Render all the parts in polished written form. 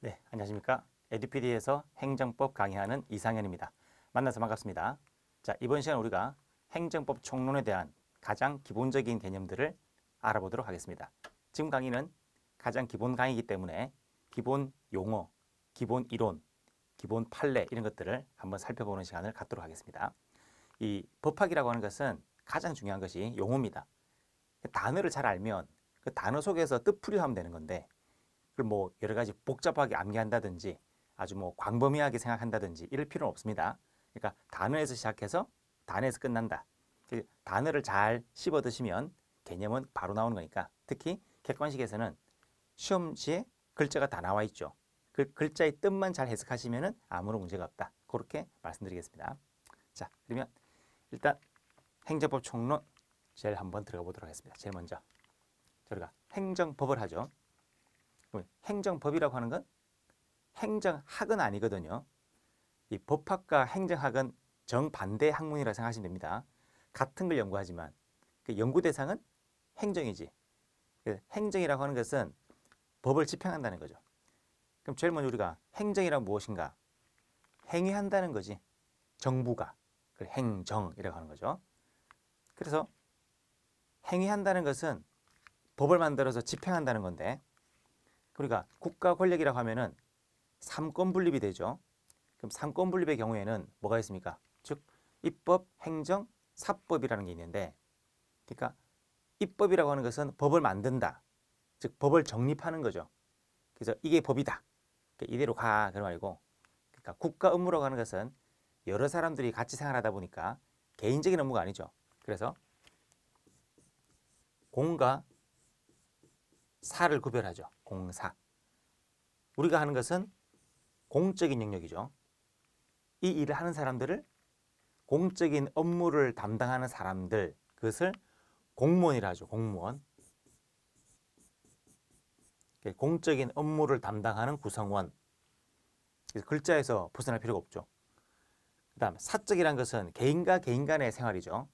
네, 안녕하십니까. 에듀피디에서 행정법 강의하는 이상현입니다. 만나서 반갑습니다. 자, 이번 시간 우리가 행정법 총론에 대한 가장 기본적인 개념들을 알아보도록 하겠습니다. 지금 강의는 가장 기본 강의이기 때문에 기본 용어, 기본 이론, 기본 판례 이런 것들을 한번 살펴보는 시간을 갖도록 하겠습니다. 이 법학이라고 하는 것은 가장 중요한 것이 용어입니다. 단어를 잘 알면 그 단어 속에서 뜻풀이를 하면 되는 건데 그걸 뭐 여러 가지 복잡하게 암기한다든지 아주 뭐 광범위하게 생각한다든지 이럴 필요는 없습니다. 그러니까 단어에서 시작해서 단어에서 끝난다. 단어를 잘 씹어 드시면 개념은 바로 나오는 거니까 특히 객관식에서는 시험지에 글자가 다 나와 있죠. 그 글자의 뜻만 잘 해석하시면 아무런 문제가 없다. 그렇게 말씀드리겠습니다. 자, 그러면 일단 행정법 총론 제일 한번 들어가 보도록 하겠습니다. 제일 먼저 저희가 행정법을 하죠. 행정법이라고 하는 건 행정학은 아니거든요. 이 법학과 행정학은 정반대 학문이라 생각하시면 됩니다. 같은 걸 연구하지만 그 연구 대상은 행정이지. 행정이라고 하는 것은 법을 집행한다는 거죠. 그럼 제일 먼저 우리가 행정이란 무엇인가? 행위한다는 거지. 정부가. 그걸 행정이라고 하는 거죠. 그래서 행위한다는 것은 법을 만들어서 집행한다는 건데 우리가 국가 권력이라고 하면은 삼권 분립이 되죠. 그럼 삼권 분립의 경우에는 뭐가 있습니까? 즉 입법, 행정, 사법이라는 게 있는데 그러니까 입법이라고 하는 것은 법을 만든다. 즉 법을 정립하는 거죠. 그래서 이게 법이다. 그러니까 이대로 가 그런 말이고 그러니까 국가 업무라고 하는 것은 여러 사람들이 같이 생활하다 보니까 개인적인 업무가 아니죠. 그래서 공과 사를 구별하죠. 공사. 우리가 하는 것은 공적인 영역이죠. 이 일을 하는 사람들을 공적인 업무를 담당하는 사람들 그것을 공무원이라 하죠. 공무원. 공적인 업무를 담당하는 구성원. 그래서 글자에서 벗어날 필요가 없죠. 그 다음 사적이라는 것은 개인과 개인 간의 생활이죠.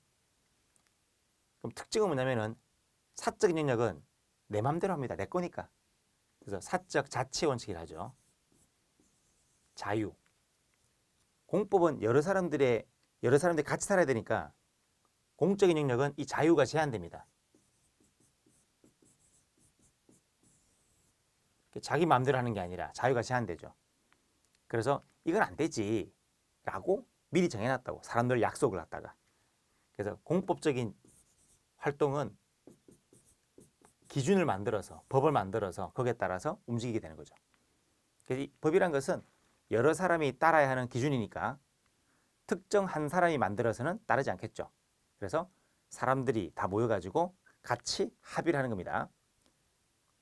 그럼 특징은 뭐냐면은 사적인 영역은 내 맘대로 합니다. 내 거니까. 그래서 사적 자치 원칙이라 하죠. 자유. 공법은 여러 사람들이 같이 살아야 되니까 공적인 영역은 이 자유가 제한됩니다. 자기 마음대로 하는 게 아니라 자유가 제한되죠. 그래서 이건 안 되지 라고 미리 정해놨다고 사람들 약속을 갖다가 그래서 공법적인 활동은 기준을 만들어서 법을 만들어서 거기에 따라서 움직이게 되는 거죠. 그래서 이 법이란 것은 여러 사람이 따라야 하는 기준이니까 특정 한 사람이 만들어서는 따르지 않겠죠. 그래서 사람들이 다 모여가지고 같이 합의를 하는 겁니다.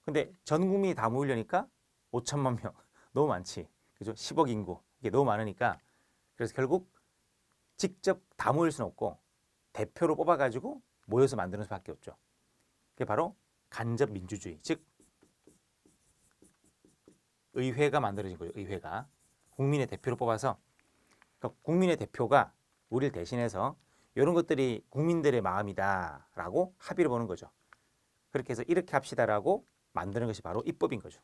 근데 전 국민이 다 모이려니까 5천만 명 너무 많지. 그죠? 10억 인구 이게 너무 많으니까 그래서 결국 직접 다 모일 수는 없고 대표로 뽑아가지고 모여서 만드는 수밖에 없죠. 그게 바로 간접 민주주의, 즉 의회가 만들어진 거죠. 의회가 국민의 대표로 뽑아서 그러니까 국민의 대표가 우리를 대신해서 이런 것들이 국민들의 마음이다라고 합의를 보는 거죠. 그렇게 해서 이렇게 합시다라고 만드는 것이 바로 입법인 거죠.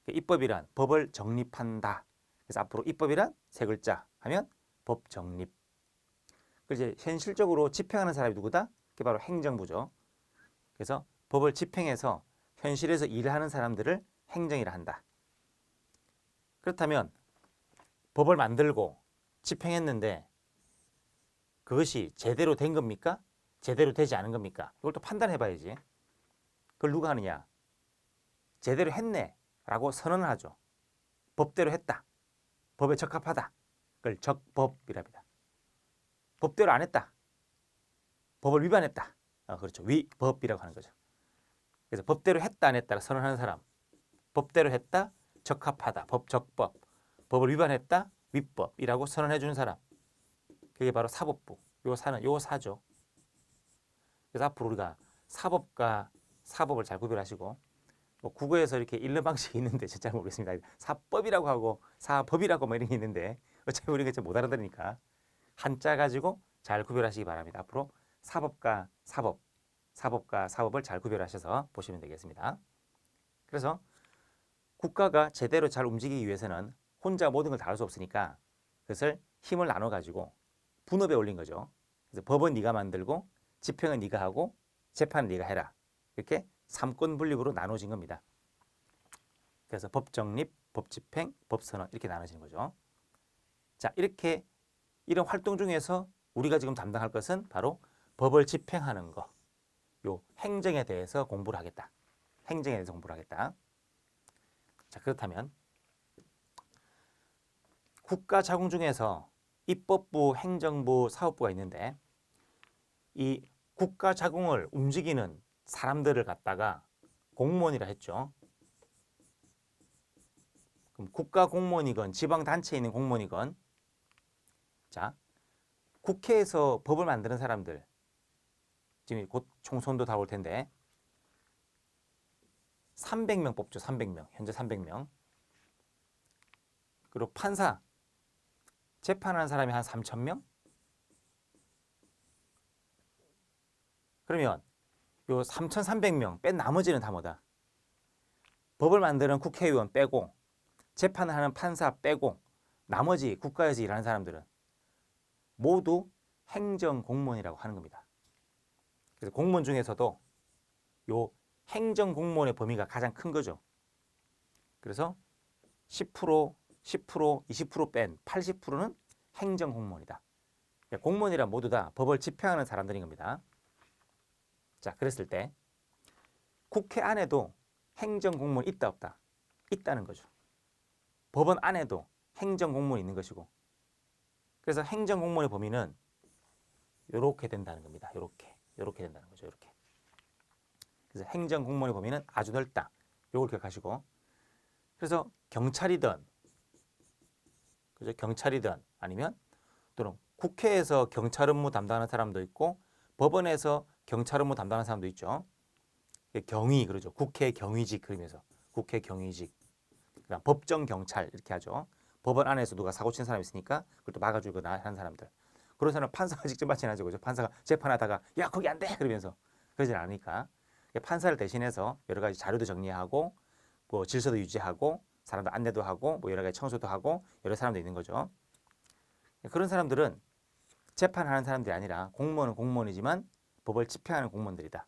입법이란 법을 정립한다. 그래서 앞으로 입법이란 세 글자 하면 법 정립. 그래서 현실적으로 집행하는 사람이 누구다? 그게 바로 행정부죠. 그래서 법을 집행해서 현실에서 일을 하는 사람들을 행정이라 한다. 그렇다면 법을 만들고 집행했는데 그것이 제대로 된 겁니까? 제대로 되지 않은 겁니까? 이걸 또 판단해 봐야지. 그걸 누가 하느냐? 제대로 했네 라고 선언을 하죠. 법대로 했다. 법에 적합하다. 그걸 적법이랍니다. 법대로 안 했다. 법을 위반했다. 그렇죠. 위법이라고 하는 거죠. 그래서 법대로 했다 안 했다를 선언하는 사람. 법대로 했다. 적합하다. 법적법. 법을 위반했다. 위법이라고 선언해 주는 사람. 그게 바로 사법부. 요 사죠. 그래서 앞으로 우리가 사법과 사법을 잘 구별하시고 뭐 국어에서 이렇게 읽는 방식이 있는데 잘 모르겠습니다. 사법이라고 하고 사법이라고 뭐 이런 게 있는데 어차피 우리가 잘 못 알아들으니까 한자 가지고 잘 구별하시기 바랍니다. 앞으로 사법과 사법을 잘 구별하셔서 보시면 되겠습니다. 그래서 국가가 제대로 잘 움직이기 위해서는 혼자 모든 걸 다 할 수 없으니까 그것을 힘을 나눠 가지고 분업에 올린 거죠. 그래서 법은 네가 만들고 집행은 네가 하고 재판은 네가 해라. 이렇게 삼권 분립으로 나눠진 겁니다. 그래서 법정립, 법집행, 법선언 이렇게 나눠지는 거죠. 자, 이렇게 이런 활동 중에서 우리가 지금 담당할 것은 바로 법을 집행하는 거. 요 행정에 대해서 공부를 하겠다. 행정에 대해서 공부를 하겠다. 자, 그렇다면 국가 자공 중에서 입법부, 행정부, 사업부가 있는데 이 국가 자공을 움직이는 사람들을 갖다가 공무원이라 했죠. 그럼 국가 공무원이건 지방 단체에 있는 공무원이건 자, 국회에서 법을 만드는 사람들 지금 곧 총선도 다올 텐데 300명 뽑죠. 300명. 현재 300명. 그리고 판사 재판하는 사람이 한 3,000명? 그러면 요 3,300명 뺀 나머지는 다 뭐다? 법을 만드는 국회의원 빼고 재판을 하는 판사 빼고 나머지 국가에서 일하는 사람들은 모두 행정공무원이라고 하는 겁니다. 그래서 공무원 중에서도 요 행정공무원의 범위가 가장 큰 거죠. 그래서 10%, 10%, 20% 뺀 80%는 행정공무원이다. 공무원이란 모두 다 법을 집행하는 사람들인 겁니다. 자, 그랬을 때 국회 안에도 행정공무원이 있다 없다? 있다는 거죠. 법원 안에도 행정공무원이 있는 것이고 그래서 행정공무원의 범위는 이렇게 된다는 겁니다. 이렇게 된다는 거죠. 이렇게. 그래서 행정공무원의 범위는 아주 넓다. 이걸 기억하시고 그래서 경찰이든 그죠? 경찰이든 아니면 또는 국회에서 경찰 업무 담당하는 사람도 있고 법원에서 경찰 업무 담당하는 사람도 있죠. 경위 그러죠. 국회 경위직 그러면서 국회 경위직 그다음 법정 경찰 이렇게 하죠. 법원 안에서 누가 사고 친 사람이 있으니까 그걸 또 막아주거나 하는 사람들. 그런 사람 판사가 직접 맡지 않죠. 그죠? 판사가 재판하다가 야 거기 안 돼 그러면서 그러지 않으니까 판사를 대신해서 여러 가지 자료도 정리하고 뭐 질서도 유지하고 사람들 안내도 하고 뭐 여러 가지 청소도 하고 여러 사람도 있는 거죠. 그런 사람들은 재판하는 사람들이 아니라 공무원은 공무원이지만 법을 집행하는 공무원들이다.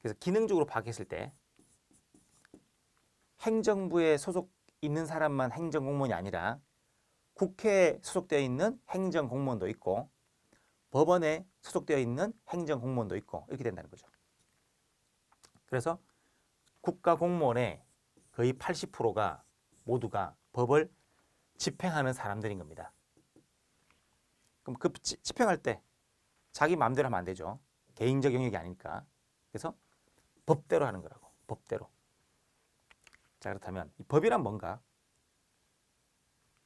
그래서 기능적으로 파악했을 때 행정부에 소속 있는 사람만 행정공무원이 아니라 국회에 소속되어 있는 행정공무원도 있고 법원에 소속되어 있는 행정공무원도 있고 이렇게 된다는 거죠. 그래서 국가공무원의 거의 80%가 모두가 법을 집행하는 사람들인 겁니다. 그럼 그 집행할 때 자기 마음대로 하면 안 되죠. 개인적 영역이 아니니까. 그래서 법대로 하는 거라고. 법대로. 자, 그렇다면 이 법이란 뭔가?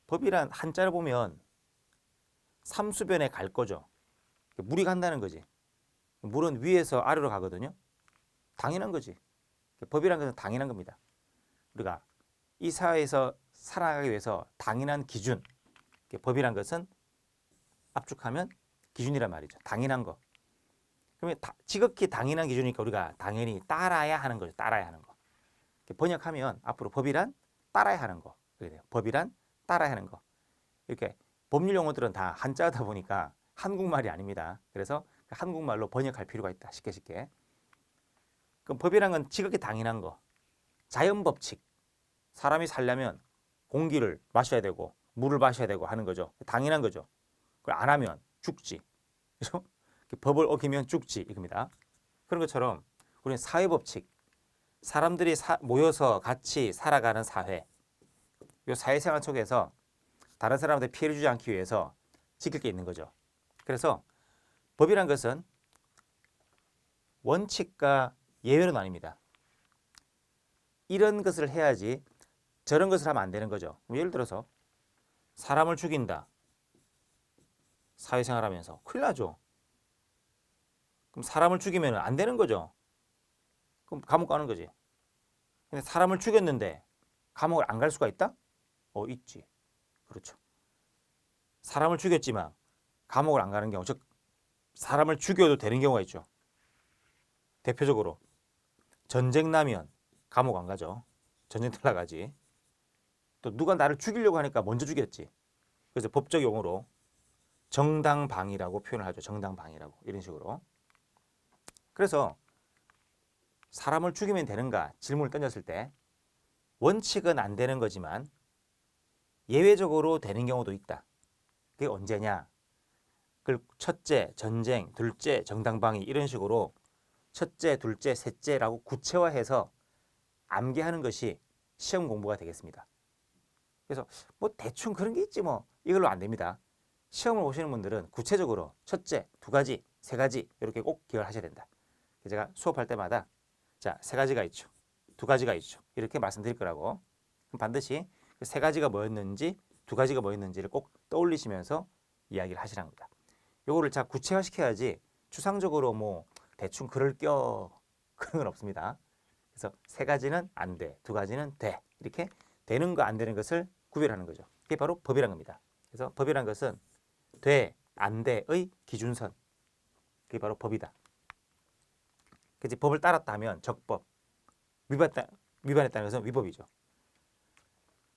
법이란 한자를 보면 삼수변에 갈 거죠. 물이 간다는 거지. 물은 위에서 아래로 가거든요. 당연한 거지. 법이란 것은 당연한 겁니다. 우리가 이 사회에서 살아가기 위해서 당연한 기준. 법이란 것은 압축하면 기준이란 말이죠. 당연한 거. 그러면 지극히 당연한 기준이니까 우리가 당연히 따라야 하는 거죠. 따라야 하는 거. 번역하면 앞으로 법이란 따라야 하는 거. 그렇게 돼요. 법이란 따라야 하는 거. 이렇게 법률 용어들은 다 한자다 보니까 한국말이 아닙니다. 그래서 한국말로 번역할 필요가 있다. 쉽게 쉽게. 그럼 법이란 건 지극히 당연한 거. 자연 법칙. 사람이 살려면 공기를 마셔야 되고 물을 마셔야 되고 하는 거죠. 당연한 거죠. 그걸 안 하면 죽지. 그렇죠? 법을 어기면 죽지 이겁니다. 그런 것처럼 우리는 사회 법칙. 사람들이 모여서 같이 살아가는 사회. 이 사회생활 속에서 다른 사람한테 피해를 주지 않기 위해서 지킬 게 있는 거죠. 그래서 법이란 것은 원칙과 예외는 아닙니다. 이런 것을 해야지 저런 것을 하면 안 되는 거죠. 예를 들어서 사람을 죽인다. 사회생활하면서 큰일 나죠. 그럼 사람을 죽이면 안 되는 거죠. 그럼 감옥 가는 거지. 근데 사람을 죽였는데 감옥을 안 갈 수가 있다? 있지. 그렇죠. 사람을 죽였지만 감옥을 안 가는 경우, 즉 사람을 죽여도 되는 경우가 있죠. 대표적으로 전쟁 나면 감옥 안 가죠. 전쟁터 나가지. 또 누가 나를 죽이려고 하니까 먼저 죽였지. 그래서 법적 용어로 정당방위라고 표현을 하죠. 정당방위라고 이런 식으로. 그래서 사람을 죽이면 되는가 질문을 던졌을 때 원칙은 안 되는 거지만 예외적으로 되는 경우도 있다. 그게 언제냐? 그 첫째, 전쟁, 둘째, 정당방위 이런 식으로 첫째, 둘째, 셋째라고 구체화해서 암기하는 것이 시험 공부가 되겠습니다. 그래서 뭐 대충 그런 게 있지 뭐 이걸로 안 됩니다. 시험을 보시는 분들은 구체적으로 첫째, 두 가지, 세 가지 이렇게 꼭 기억을 하셔야 된다. 제가 수업할 때마다 자, 세 가지가 있죠. 두 가지가 있죠. 이렇게 말씀드릴 거라고. 그럼 반드시 그 세 가지가 뭐였는지 두 가지가 뭐였는지를 꼭 떠올리시면서 이야기를 하시라는 겁니다. 요거를 자 구체화시켜야지 추상적으로 뭐 대충 그럴 겨 그런 건 없습니다. 그래서 세 가지는 안 돼, 두 가지는 돼. 이렇게 되는 거 안 되는 것을 구별하는 거죠. 그게 바로 법이란 겁니다. 그래서 법이란 것은 돼, 안 돼의 기준선. 그게 바로 법이다. 그치? 법을 따랐다 하면 적법, 위반했다는 것은 위법이죠.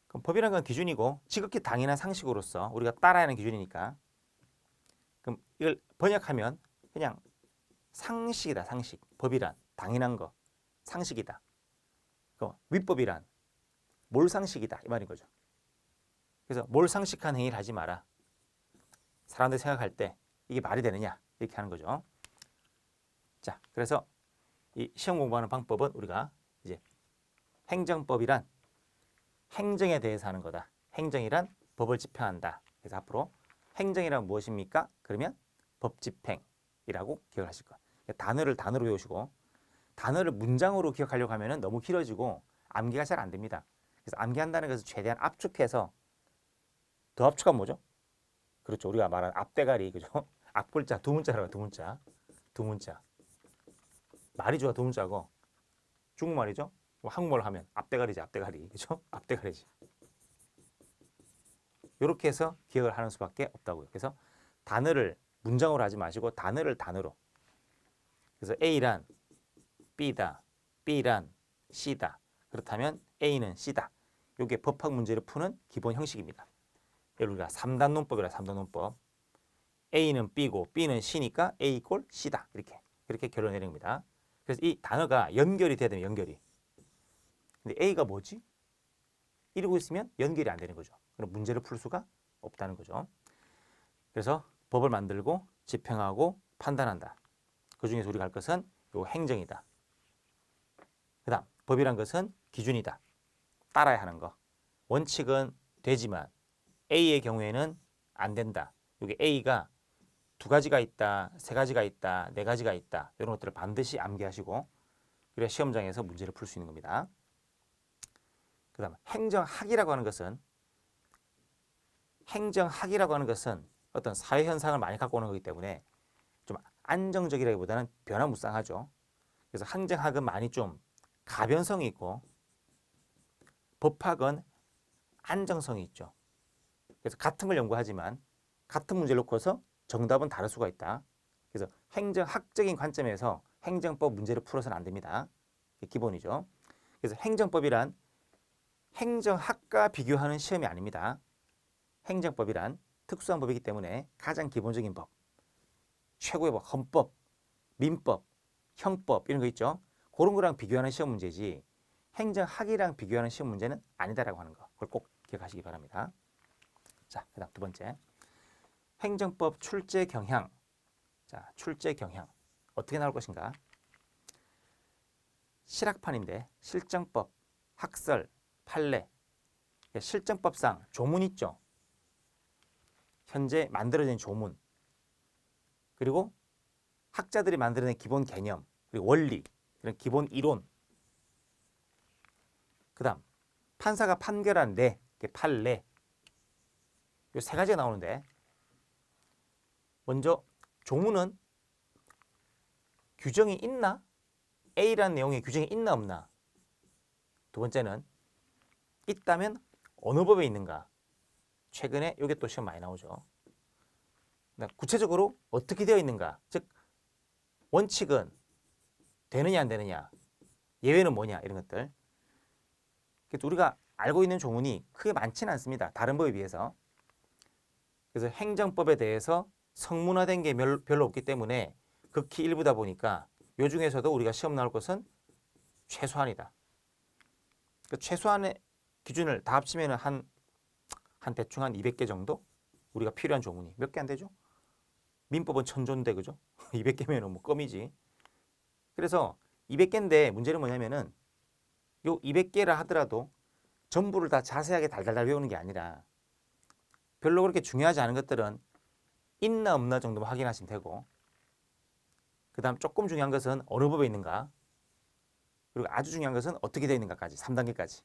그럼 법이라는 건 기준이고 지극히 당연한 상식으로서 우리가 따라야 하는 기준이니까 그럼 이걸 번역하면 그냥 상식이다. 상식. 법이란 당연한 거. 상식이다. 위법이란 몰상식이다. 이 말인 거죠. 그래서 몰상식한 행위를 하지 마라. 사람들이 생각할 때 이게 말이 되느냐 이렇게 하는 거죠. 자, 그래서 이 시험 공부하는 방법은 우리가 이제 행정법이란 행정에 대해서 하는 거다. 행정이란 법을 집행한다. 그래서 앞으로 행정이란 무엇입니까? 그러면 법 집행이라고 기억을 하실 거예요. 단어를 단어로 외우시고 단어를 문장으로 기억하려고 하면 너무 길어지고 암기가 잘 안 됩니다. 그래서 암기한다는 것을 최대한 압축해서 더 압축하면 뭐죠? 그렇죠. 우리가 말하는 앞대가리, 그죠? 앞글자 두 문자라고 두 문자. 두 문자. 말이 좋아 두 문자고 중국말이죠. 한국말로 하면 앞대가리지 앞대가리. 그죠? 앞대가리지. 이렇게 해서 기억을 하는 수밖에 없다고요. 그래서 단어를 문장으로 하지 마시고 단어를 단어로. 그래서 A란 B다. B란 C다. 그렇다면 A는 C다. 이게 법학 문제를 푸는 기본 형식입니다. 우리가 3단 논법이라 3단 논법. A는 B고 B는 C니까 A 이꼴 C다. 이렇게 결론 내린 겁니다. 그래서 이 단어가 연결이 돼야 되면 연결이. 근데 A가 뭐지? 이러고 있으면 연결이 안 되는 거죠. 그럼 문제를 풀 수가 없다는 거죠. 그래서 법을 만들고 집행하고 판단한다. 그 중에서 우리가 할 것은 요 행정이다. 그 다음 법이란 것은 기준이다. 따라야 하는 거. 원칙은 되지만 A의 경우에는 안 된다. 여기 A가 두 가지가 있다, 세 가지가 있다, 네 가지가 있다. 이런 것들을 반드시 암기하시고 그래야 시험장에서 문제를 풀 수 있는 겁니다. 그 다음 행정학이라고 하는 것은 어떤 사회 현상을 많이 갖고 오는 거기 때문에 좀 안정적이라기보다는 변화무쌍하죠. 그래서 행정학은 많이 좀 가변성이 있고 법학은 안정성이 있죠. 그래서 같은 걸 연구하지만 같은 문제를 놓고서 정답은 다를 수가 있다. 그래서 행정학적인 관점에서 행정법 문제를 풀어서는 안 됩니다. 이게 기본이죠. 그래서 행정법이란 행정학과 비교하는 시험이 아닙니다. 행정법이란 특수한 법이기 때문에 가장 기본적인 법, 최고의 법, 헌법, 민법, 형법 이런 거 있죠. 그런 거랑 비교하는 시험 문제지 행정학이랑 비교하는 시험 문제는 아니다라고 하는 거. 그걸 꼭 기억하시기 바랍니다. 자, 그다음 두 번째. 행정법 출제 경향. 자, 출제 경향. 어떻게 나올 것인가? 실학판인데 실정법, 학설, 판례. 실정법상 조문 있죠. 현재 만들어진 조문. 그리고 학자들이 만들어낸 기본 개념, 그리고 원리, 이런 기본 이론. 그다음 판사가 판결한 례, 판례. 이 세 가지가 나오는데 먼저 조문은 규정이 있나? A라는 내용에 규정이 있나 없나? 두 번째는 있다면 어느 법에 있는가? 최근에 이게 또 시험 많이 나오죠. 구체적으로 어떻게 되어 있는가? 즉 원칙은 되느냐 안 되느냐? 예외는 뭐냐? 이런 것들. 그래서 우리가 알고 있는 조문이 크게 많지는 않습니다. 다른 법에 비해서. 그래서 행정법에 대해서 성문화된 게 별로 없기 때문에 극히 일부다 보니까 요 중에서도 우리가 시험 나올 것은 최소한이다. 그 최소한의 기준을 다 합치면 한 대충 한 200개 정도 우리가 필요한 조문이 몇 개 안 되죠? 민법은 천조인데 그죠? 200개면 뭐 껌이지. 그래서 200개인데 문제는 뭐냐면은 요 200개라 하더라도 전부를 다 자세하게 달달달 외우는 게 아니라 별로 그렇게 중요하지 않은 것들은 있나 없나 정도만 확인하시면 되고, 그 다음 조금 중요한 것은 어느 법에 있는가, 그리고 아주 중요한 것은 어떻게 되어 있는가까지 3단계까지.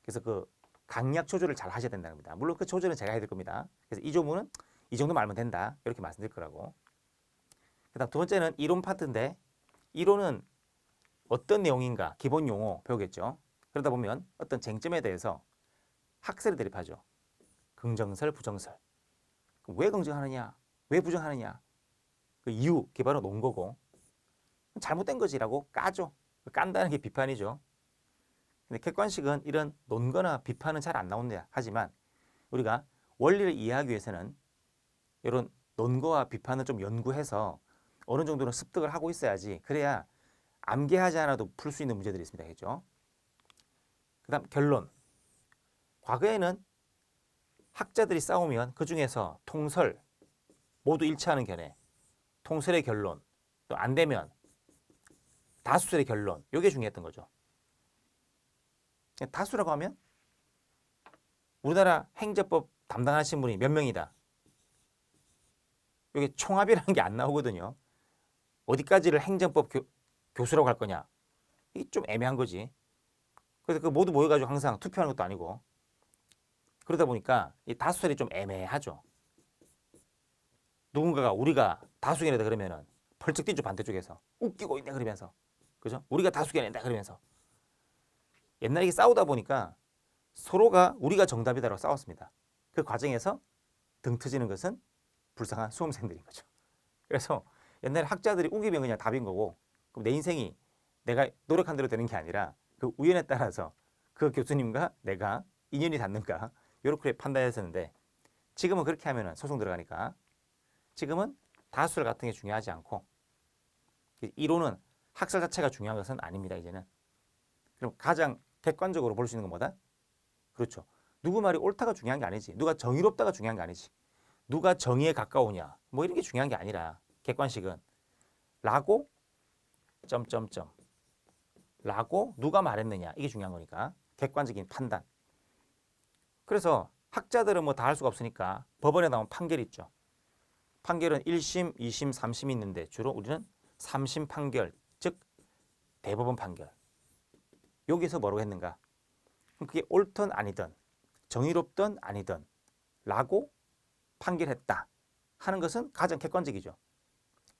그래서 그 강약 조절을 잘 하셔야 된다는 겁니다. 물론 그 조절은 제가 해야 될 겁니다. 그래서 이 조문은 이 정도만 알면 된다 이렇게 말씀드릴 거라고. 그 다음 두 번째는 이론 파트인데, 이론은 어떤 내용인가 기본 용어 배우겠죠. 그러다 보면 어떤 쟁점에 대해서 학설을 대립하죠. 긍정설, 부정설. 왜 긍정하느냐, 왜 부정하느냐, 그 이유 개발해 놓은 거고, 잘못된 거지라고 까죠. 깐다는 게 비판이죠. 근데 객관식은 이런 논거나 비판은 잘 안 나온다. 하지만 우리가 원리를 이해하기 위해서는 이런 논거와 비판을 좀 연구해서 어느 정도는 습득을 하고 있어야지, 그래야 암기하지 않아도 풀 수 있는 문제들이 있습니다. 그죠? 그 다음 결론. 과거에는 학자들이 싸우면 그 중에서 통설, 모두 일치하는 견해, 통설의 결론, 또 안 되면 다수설의 결론, 이게 중요했던 거죠. 다수라고 하면 우리나라 행정법 담당하신 분이 몇 명이다. 이게 총합이라는 게 안 나오거든요. 어디까지를 행정법 교수라고 할 거냐. 이게 좀 애매한 거지. 그래서 그 모두 모여가지고 항상 투표하는 것도 아니고, 그러다 보니까 이 다수설이 좀 애매하죠. 누군가가 우리가 다수견이다 그러면은 펄쩍 뛰죠. 반대쪽에서 웃기고 있네 그러면서, 그죠? 우리가 다수견이다 그러면서. 옛날에 싸우다 보니까 서로가 우리가 정답이다라고 싸웠습니다. 그 과정에서 등 터지는 것은 불쌍한 수험생들인 거죠. 그래서 옛날에 학자들이 우기면 그냥 답인 거고, 그럼 내 인생이 내가 노력한 대로 되는 게 아니라 그 우연에 따라서 그 교수님과 내가 인연이 닿는가 이렇게 판단했었는데, 지금은 그렇게 하면 소송 들어가니까 지금은 다수설 같은 게 중요하지 않고, 이론은 학설 자체가 중요한 것은 아닙니다. 이제는. 그럼 가장 객관적으로 볼 수 있는 건 뭐다? 그렇죠. 누구 말이 옳다가 중요한 게 아니지. 누가 정의롭다가 중요한 게 아니지. 누가 정의에 가까우냐. 뭐 이런 게 중요한 게 아니라, 객관식은 라고 점점점 라고 누가 말했느냐, 이게 중요한 거니까. 객관적인 판단. 그래서 학자들은 뭐 다 할 수가 없으니까 법원에 나온 판결이 있죠. 판결은 1심, 2심, 3심이 있는데 주로 우리는 3심 판결, 즉 대법원 판결. 여기서 뭐라고 했는가? 그게 옳든 아니든 정의롭든 아니든 라고 판결했다 하는 것은 가장 객관적이죠.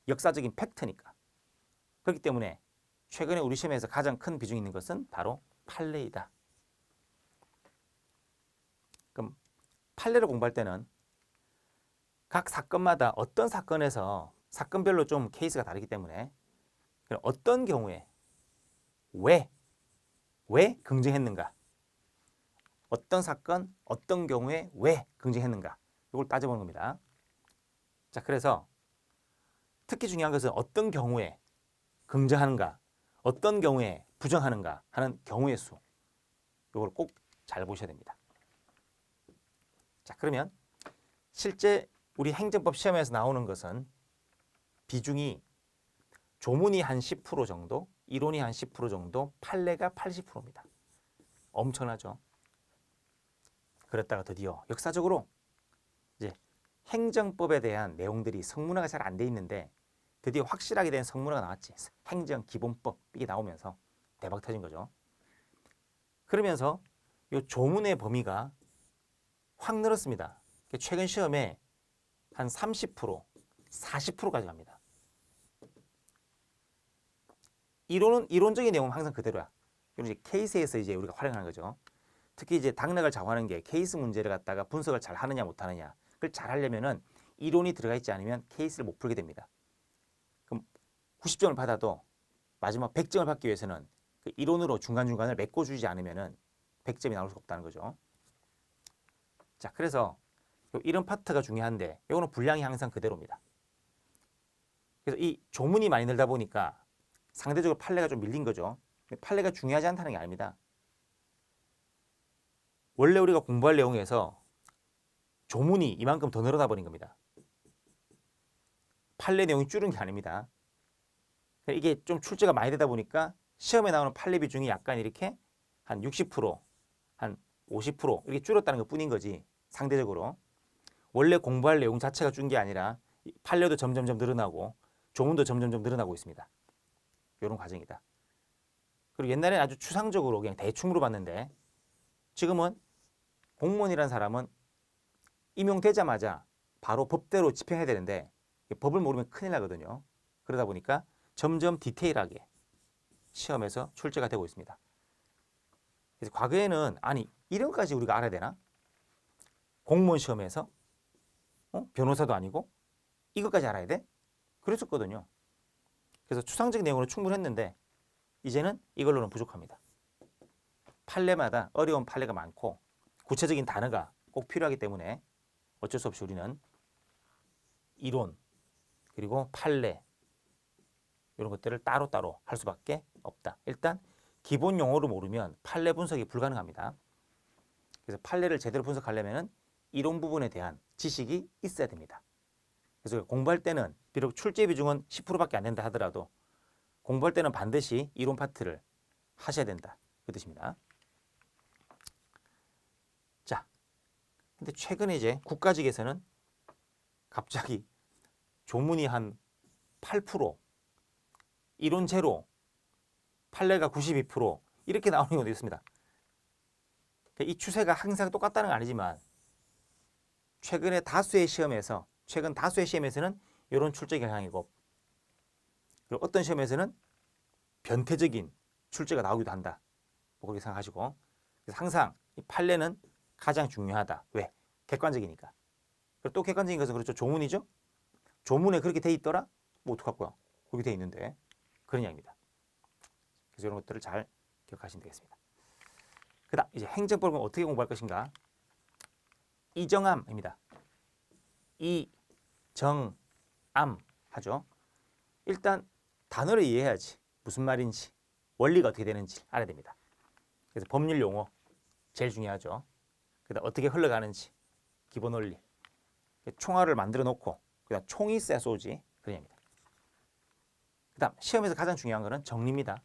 역사적인 팩트니까. 그렇기 때문에 최근에 우리 시험에서 가장 큰 비중이 있는 것은 바로 판례이다. 그럼 판례를 공부할 때는 각 사건마다 어떤 사건에서 사건별로 좀 케이스가 다르기 때문에 어떤 경우에 왜 긍정했는가, 어떤 사건 어떤 경우에 왜 긍정했는가, 이걸 따져보는 겁니다. 자, 그래서 특히 중요한 것은 어떤 경우에 긍정하는가, 어떤 경우에 부정하는가 하는 경우의 수, 이걸 꼭 잘 보셔야 됩니다. 자, 그러면 실제 우리 행정법 시험에서 나오는 것은 비중이 조문이 한 10% 정도, 이론이 한 10% 정도, 판례가 80%입니다. 엄청나죠? 그랬다가 드디어 역사적으로 이제 행정법에 대한 내용들이 성문화가 잘 안 돼 있는데 드디어 확실하게 된 성문화가 나왔지. 행정기본법, 이게 나오면서 대박 터진 거죠. 그러면서 이 조문의 범위가 확 늘었습니다. 최근 시험에 한 30%, 40%까지 갑니다. 이론적인 내용은 항상 그대로야. 이런 이제 케이스에서 이제 우리가 활용하는 거죠. 특히 이제 당락을 좌우하는 게 케이스 문제를 갖다가 분석을 잘 하느냐 못 하느냐. 그걸 잘 하려면은 이론이 들어가 있지 않으면 케이스를 못 풀게 됩니다. 그럼 90점을 받아도 마지막 100점을 받기 위해서는 그 이론으로 중간중간을 메꿔주지 않으면은 100점이 나올 수가 없다는 거죠. 자, 그래서 이런 파트가 중요한데 이거는 분량이 항상 그대로입니다. 그래서 이 조문이 많이 늘다 보니까 상대적으로 판례가 좀 밀린 거죠. 판례가 중요하지 않다는 게 아닙니다. 원래 우리가 공부할 내용에서 조문이 이만큼 더 늘어나 버린 겁니다. 판례 내용이 줄은 게 아닙니다. 이게 좀 출제가 많이 되다 보니까 시험에 나오는 판례 비중이 약간 이렇게 한 60%, 한 50% 이렇게 줄었다는 것 뿐인 거지. 상대적으로 원래 공부할 내용 자체가 준 게 아니라 판례도 점점점 늘어나고 조문도 점점점 늘어나고 있습니다. 이런 과정이다. 그리고 옛날에는 아주 추상적으로 그냥 대충 물어봤는데 지금은 공무원이라는 사람은 임용되자마자 바로 법대로 집행해야 되는데 법을 모르면 큰일 나거든요. 그러다 보니까 점점 디테일하게 시험에서 출제가 되고 있습니다. 그래서 과거에는 아니 이런 것까지 우리가 알아야 되나? 공무원 시험에서 변호사도 아니고 이것까지 알아야 돼? 그랬었거든요. 그래서 추상적인 내용으로 충분했는데 이제는 이걸로는 부족합니다. 판례마다 어려운 판례가 많고 구체적인 단어가 꼭 필요하기 때문에 어쩔 수 없이 우리는 이론 그리고 판례 이런 것들을 따로따로 할 수밖에 없다. 일단 기본 용어를 모르면 판례 분석이 불가능합니다. 그래서 판례를 제대로 분석하려면 이론 부분에 대한 지식이 있어야 됩니다. 그래서 공부할 때는 비록 출제 비중은 10%밖에 안 된다 하더라도 공부할 때는 반드시 이론 파트를 하셔야 된다. 그 뜻입니다. 자, 근데 최근에 이제 국가직에서는 갑자기 조문이 한 8%, 이론 제로, 판례가 92% 이렇게 나오는 경우도 있습니다. 이 추세가 항상 똑같다는 건 아니지만 최근 다수의 시험에서는 이런 출제 경향이고 그리고 어떤 시험에서는 변태적인 출제가 나오기도 한다. 뭐 그렇게 생각하시고 그래서 항상 이 판례는 가장 중요하다. 왜? 객관적이니까. 그리고 또 객관적인 것은 그렇죠. 조문이죠. 조문에 그렇게 돼 있더라? 뭐 어떡할 거야? 그렇게 돼 있는데 그런 이야기입니다. 그래서 이런 것들을 잘 기억하시면 되겠습니다. 그다음 이제 행정법은 어떻게 공부할 것인가? 이정암입니다. 이정암 하죠. 일단 단어를 이해해야지 무슨 말인지 원리가 어떻게 되는지 알아야 됩니다. 그래서 법률 용어 제일 중요하죠. 그다음 어떻게 흘러가는지 기본 원리. 총알을 만들어 놓고 그다음 총이 있어야 쏘지 그런 얘기입니다. 그다음 시험에서 가장 중요한 것은 정리입니다.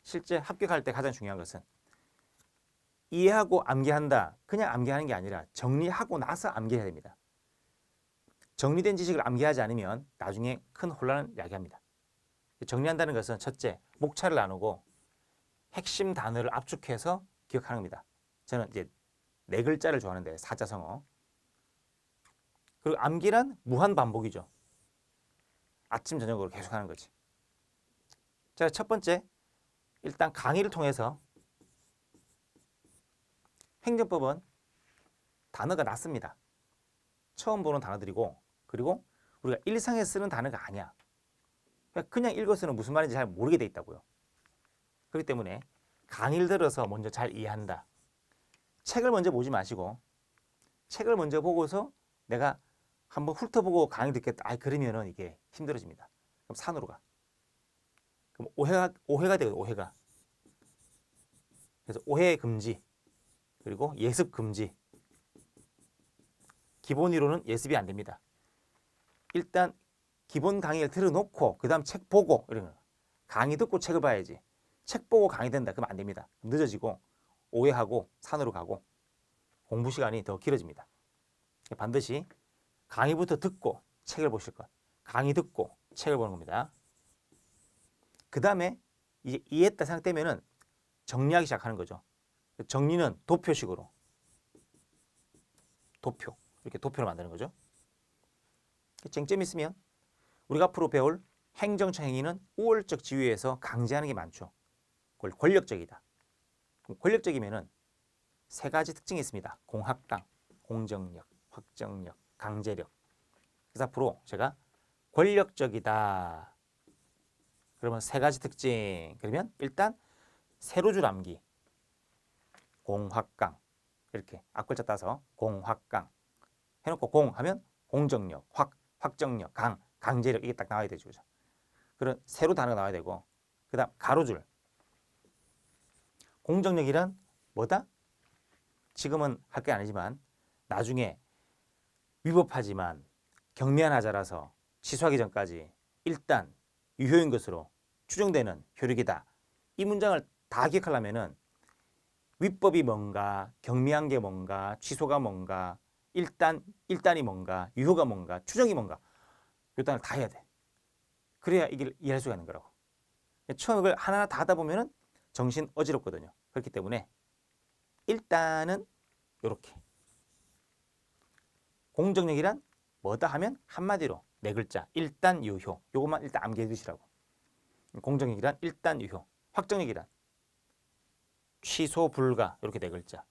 실제 합격할 때 가장 중요한 것은 이해하고 암기한다. 그냥 암기하는 게 아니라 정리하고 나서 암기해야 됩니다. 정리된 지식을 암기하지 않으면 나중에 큰 혼란을 야기합니다. 정리한다는 것은 첫째, 목차를 나누고 핵심 단어를 압축해서 기억하는 겁니다. 저는 이제 4글자를 좋아하는데 사자성어. 그리고 암기란 무한 반복이죠. 아침 저녁으로 계속하는 거지. 자, 첫 번째, 일단 강의를 통해서 행정법은 단어가 낮습니다. 처음 보는 단어들이고 그리고 우리가 일상에 쓰는 단어가 아니야. 그냥 읽어서는 무슨 말인지 잘 모르게 돼 있다고요. 그렇기 때문에 강의를 들어서 먼저 잘 이해한다. 책을 먼저 보지 마시고 책을 먼저 보고서 내가 한번 훑어보고 강의 듣겠다. 그러면은 이게 힘들어집니다. 그럼 산으로 가. 그럼 오해가 되거든요. 오해가. 그래서 오해 금지 그리고 예습 금지. 기본 이론은 예습이 안 됩니다. 일단 기본 강의를 들어놓고 그 다음 책 보고 이런 거. 강의 듣고 책을 봐야지. 책 보고 강의 된다. 그러면 안 됩니다. 늦어지고 오해하고 산으로 가고 공부 시간이 더 길어집니다. 반드시 강의부터 듣고 책을 보실 것. 강의 듣고 책을 보는 겁니다. 그 다음에 이제 이해했다 생각되면은 정리하기 시작하는 거죠. 정리는 도표식으로. 도표. 이렇게 도표를 만드는 거죠. 쟁점이 있으면 우리가 앞으로 배울 행정처 행위는 우월적 지위에서 강제하는 게 많죠. 그걸 권력적이다. 권력적이면은 3가지 특징이 있습니다. 공합당, 공정력, 확정력, 강제력. 그래서 앞으로 제가 권력적이다. 그러면 3가지 특징. 그러면 일단 세로줄 암기. 공확강. 이렇게 앞글자 따서 공확강 해놓고 공 하면 공정력, 확정력, 강제력 이게 딱 나와야 되죠. 그죠? 그런 세로 단어가 나와야 되고 그 다음 가로줄. 공정력이란 뭐다? 지금은 할 게 아니지만 나중에 위법하지만 경미한 하자라서 취소하기 전까지 일단 유효인 것으로 추정되는 효력이다. 이 문장을 다 기억하려면은 위법이 뭔가, 경미한 게 뭔가, 취소가 뭔가, 일단이 뭔가, 유효가 뭔가, 추정이 뭔가 이 단을 다 해야 돼. 그래야 이걸 이해할 수가 있는 거라고. 처음 이걸 하나하나 다 하다 보면은 정신 어지럽거든요. 그렇기 때문에 일단은 이렇게 공정력이란 뭐다 하면 한마디로 네 글자 일단 유효 요것만 일단 암기해 두시라고. 공정력이란 일단 유효, 확정력이란 취소 불가 이렇게 네 글자,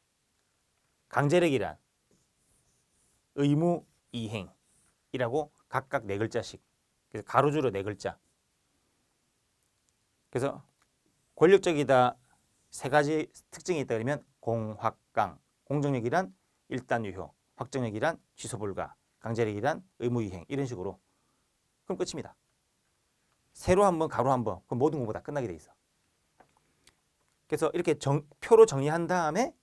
강제력이란 의무 이행이라고 각각 네 글자씩. 그래서 가로줄로 네 글자. 그래서 권력적이다 세 가지 특징이 있다 그러면 공확강, 공정력이란 일단 유효, 확정력이란 취소 불가, 강제력이란 의무 이행 이런 식으로. 그럼 끝입니다. 세로 한 번, 가로 한 번, 그럼 모든 공부 다 끝나게 돼 있어. 그래서 이렇게 표로 정리한 다음에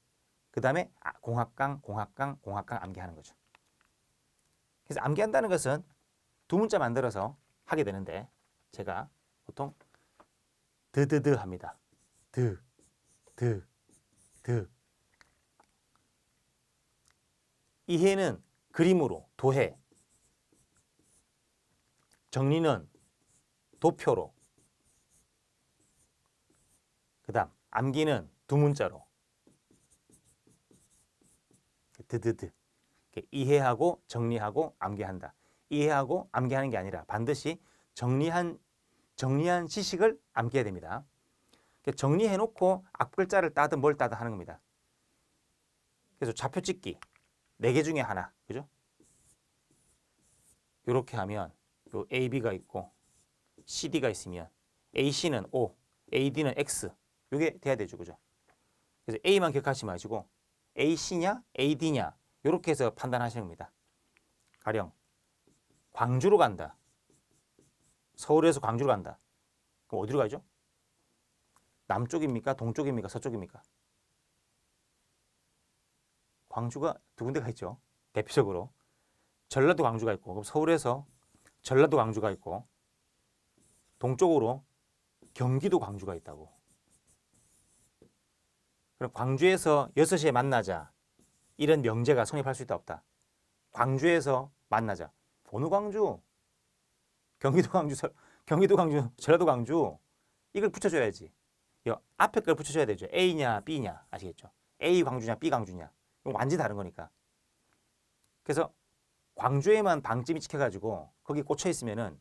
그 다음에 공학강 암기하는 거죠. 그래서 암기한다는 것은 두 문자 만들어서 하게 되는데 제가 보통 드드드 합니다. 드. 이해는 그림으로 도해, 정리는 도표로, 그 다음 암기는 두 문자로 드드드. 이해하고 정리하고 암기한다. 이해하고 암기하는 게 아니라 반드시 정리한 지식을 암기해야 됩니다. 정리해놓고 앞글자를 따든 뭘 따든 하는 겁니다. 그래서 좌표 찍기 4개 중에 하나, 그죠? 이렇게 하면 요 AB가 있고 CD가 있으면 AC는 O, AD는 X 이게 돼야 되죠, 그죠? 그래서 A만 기억하지 마시고 AC냐, AD냐 이렇게 해서 판단하시는 겁니다. 가령 광주로 간다. 서울에서 광주로 간다. 그럼 어디로 가죠? 남쪽입니까? 동쪽입니까? 서쪽입니까? 광주가 두 군데가 있죠. 대표적으로 전라도 광주가 있고, 그럼 서울에서 전라도 광주가 있고, 동쪽으로 경기도 광주가 있다고. 그럼 광주에서 6시에 만나자 이런 명제가 성립할 수 있다 없다? 광주에서 만나자. 어느 광주? 경기도 광주, 전라도 광주 이걸 붙여줘야지. 앞에 걸 붙여줘야 되죠. A냐 B냐 아시겠죠? A 광주냐 B 광주냐 이건 완전히 다른 거니까. 그래서 광주에만 방점이 찍혀가지고 거기 꽂혀 있으면은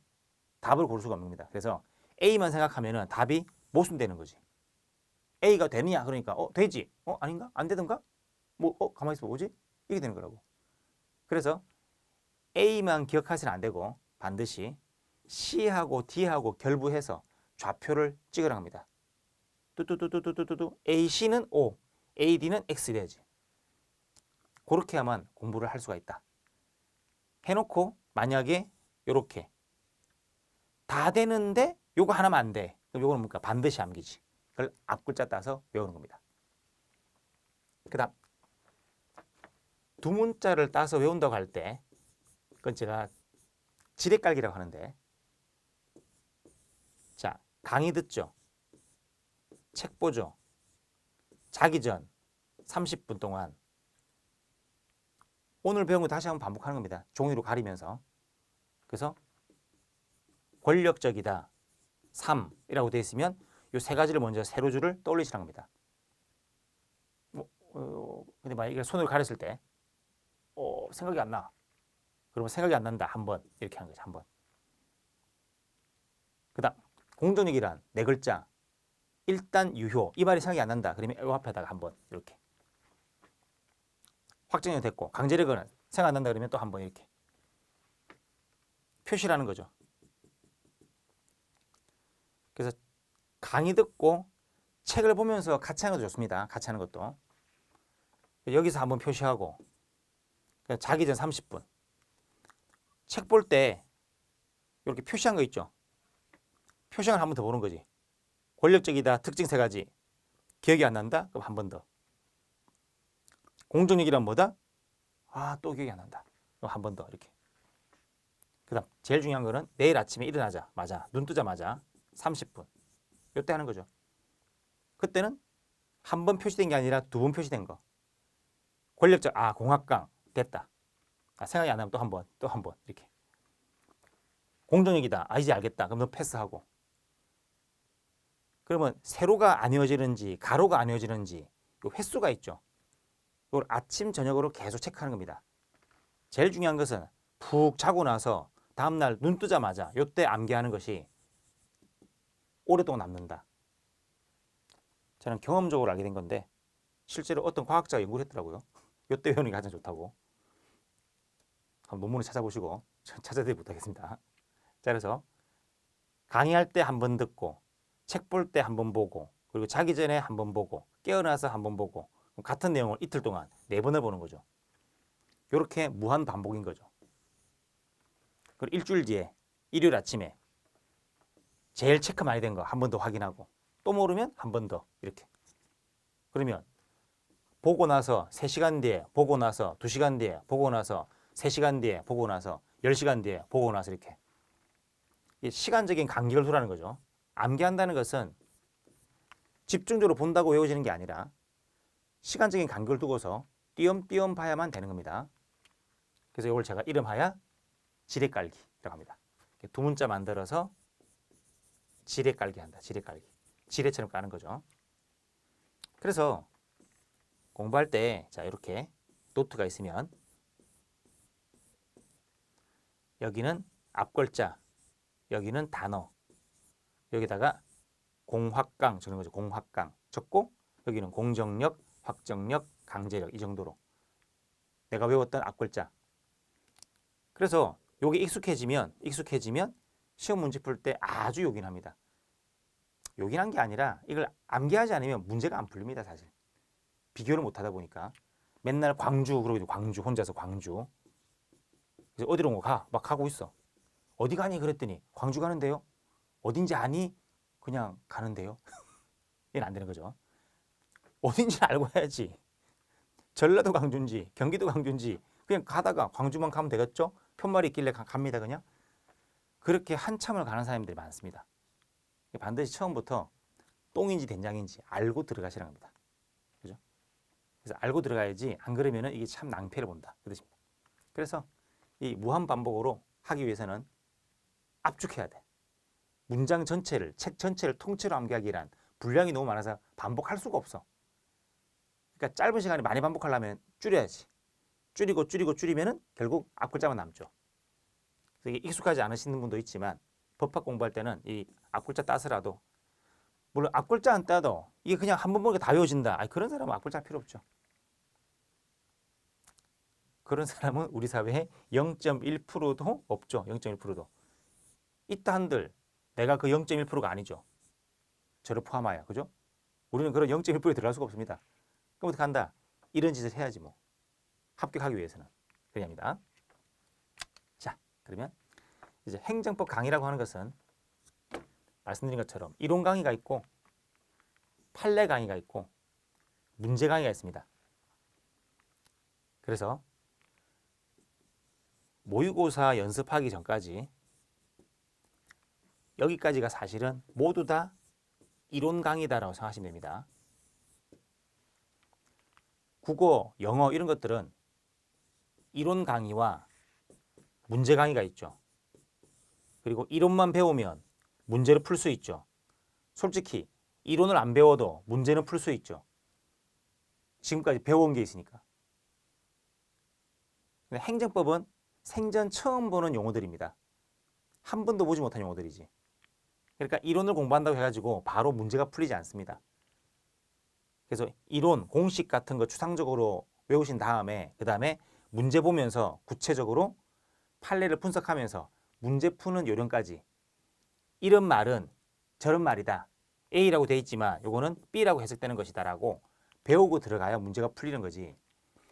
답을 고를 수가 없는 겁니다. 그래서 A만 생각하면은 답이 모순되는 거지. A가 되느냐 그러니까 되지. 아닌가? 안 되던가? 가만히 있어 뭐지? 이게 되는 거라고. 그래서 A만 기억하시면 안 되고 반드시 C하고 D하고 결부해서 좌표를 찍으라 합니다. 뚜뚜뚜뚜뚜뚜뚜 AC는 O, AD는 X 돼야지. 그렇게 하면 공부를 할 수가 있다. 해놓고 만약에 이렇게 다 되는데 요거 하나만 안 돼. 그럼 요거는 뭡니까? 반드시 암기지. 그걸 앞글자 따서 외우는 겁니다. 그 다음 두 문자를 따서 외운다고 할 때 그건 제가 지렛깔기라고 하는데 자 강의 듣죠. 책 보죠. 자기 전 30분 동안 오늘 배운 거 다시 한번 반복하는 겁니다. 종이로 가리면서. 그래서 권력적이다. 3이라고 되어 있으면 이 세 가지를 먼저 세로줄을 떠올리시라는 겁니다. 근데 만약에 이걸 손으로 가렸을 때 생각이 안 나. 그러면 생각이 안 난다. 한 번. 이렇게 하는 거죠. 한 번. 그 다음 공정력이란 네 글자. 일단 유효. 이 말이 생각이 안 난다. 그러면 이 앞에다가 한 번 이렇게. 확정이 됐고 강제력은 생각 안 난다 그러면 또 한 번 이렇게. 표시라는 거죠. 그래서 강의 듣고 책을 보면서 같이 하는 것도 좋습니다. 같이 하는 것도. 여기서 한번 표시하고 자기 전 30분. 책 볼 때 이렇게 표시한 거 있죠. 표시한 걸 한 번 더 보는 거지. 권력적이다. 특징 세 가지. 기억이 안 난다? 그럼 한 번 더. 공정력이란 뭐다? 아, 또 기억이 안 난다. 그럼 한 번 더 이렇게. 그다음 제일 중요한 거는 내일 아침에 일어나자마자 눈 뜨자마자 30분. 이때 하는 거죠. 그때는 한 번 표시된 게 아니라 두 번 표시된 거. 권력적 공학강 됐다. 생각이 안 나면 또 한 번, 또 한 번 이렇게. 공정력이다. 이제 알겠다. 그럼 너 패스하고. 그러면 세로가 안 이어지는지 가로가 안 이어지는지 횟수가 있죠. 이걸 아침 저녁으로 계속 체크하는 겁니다. 제일 중요한 것은 푹 자고 나서 다음날 눈 뜨자마자 이때 암기하는 것이 오랫동안 남는다. 저는 경험적으로 알게 된 건데 실제로 어떤 과학자가 연구를 했더라고요. 이때 외우는 게 가장 좋다고. 한번 논문을 찾아보시고 찾아드리지 못하겠습니다. 자, 그래서 강의할 때 한 번 듣고 책 볼 때 한 번 보고 그리고 자기 전에 한 번 보고 깨어나서 한 번 보고 같은 내용을 이틀 동안 4번을 보는 거죠. 이렇게 무한 반복인 거죠. 그리고 일주일 뒤에 일요일 아침에 제일 체크 많이 된 거 한 번 더 확인하고 또 모르면 한 번 더 이렇게. 그러면 보고 나서 3시간 뒤에 보고 나서 2시간 뒤에 보고 나서 3시간 뒤에 보고 나서 10시간 뒤에 보고 나서 이렇게. 시간적인 간격을 두라는 거죠. 암기한다는 것은 집중적으로 본다고 외워지는 게 아니라 시간적인 간격을 두고서 띄엄띄엄 봐야만 되는 겁니다. 그래서 이걸 제가 이름하여 지뢰깔기라고 합니다. 두 문자 만들어서 지뢰깔기 한다. 지뢰깔기. 지뢰처럼 까는 거죠. 그래서 공부할 때 자 이렇게 노트가 있으면 여기는 앞글자, 여기는 단어, 여기다가 공확강 적는 거죠. 공확강 적고 여기는 공정력, 확정력, 강제력 이 정도로 내가 외웠던 앞글자. 그래서 요게 익숙해지면 시험 문제 풀 때 아주 요긴합니다. 요긴한 게 아니라 이걸 암기하지 않으면 문제가 안 풀립니다. 사실 비교를 못 하다 보니까 맨날 광주 그러고 광주 혼자서 광주 그래서 어디로 가? 막 하고 있어. 어디 가니? 그랬더니 광주 가는데요. 어딘지 아니? 그냥 가는데요. 이건 안 되는 거죠. 어딘지 알고 해야지. 전라도 광주인지 경기도 광주인지 그냥 가다가 광주만 가면 되겠죠? 편말이 있길래 갑니다 그냥. 그렇게 한참을 가는 사람들이 많습니다. 반드시 처음부터 똥인지 된장인지 알고 들어가시라는 겁니다. 그죠? 그래서 알고 들어가야지 안 그러면은 이게 참 낭패를 본다. 그 뜻입니다. 그래서 이 무한 반복으로 하기 위해서는 압축해야 돼. 문장 전체를, 책 전체를 통째로 암기하기란 분량이 너무 많아서 반복할 수가 없어. 그러니까 짧은 시간에 많이 반복하려면 줄여야지. 줄이면은 결국 앞글자만 남죠. 그래서 이게 익숙하지 않으시는 분도 있지만 법학 공부할 때는 이 앞글자 따서라도 물론 앞글자 안 따도 이게 그냥 한 번 보니까 다 외워진다. 그런 사람은 앞글자 필요 없죠. 그런 사람은 우리 사회에 0.1%도 없죠. 0.1%도. 있다 한들 내가 그 0.1%가 아니죠. 저를 포함하여. 그죠? 우리는 그런 0.1%에 들어갈 수가 없습니다. 그럼 어떻게 한다? 이런 짓을 해야지 뭐. 합격하기 위해서는. 그럽니다. 자, 그러면 이제 행정법 강의라고 하는 것은 말씀드린 것처럼 이론 강의가 있고 판례 강의가 있고 문제 강의가 있습니다. 그래서 모의고사 연습하기 전까지 여기까지가 사실은 모두 다 이론 강의다라고 생각하시면 됩니다. 국어, 영어 이런 것들은 이론 강의와 문제 강의가 있죠. 그리고 이론만 배우면 문제를 풀 수 있죠. 솔직히 이론을 안 배워도 문제는 풀 수 있죠. 지금까지 배워온 게 있으니까. 근데 행정법은 생전 처음 보는 용어들입니다. 한 번도 보지 못한 용어들이지. 그러니까 이론을 공부한다고 해가지고 바로 문제가 풀리지 않습니다. 그래서 이론, 공식 같은 거 추상적으로 외우신 다음에 그 다음에 문제 보면서 구체적으로 판례를 분석하면서 문제 푸는 요령까지 이런 말은 저런 말이다. A라고 돼 있지만 요거는 B라고 해석되는 것이다라고 배우고 들어가야 문제가 풀리는 거지.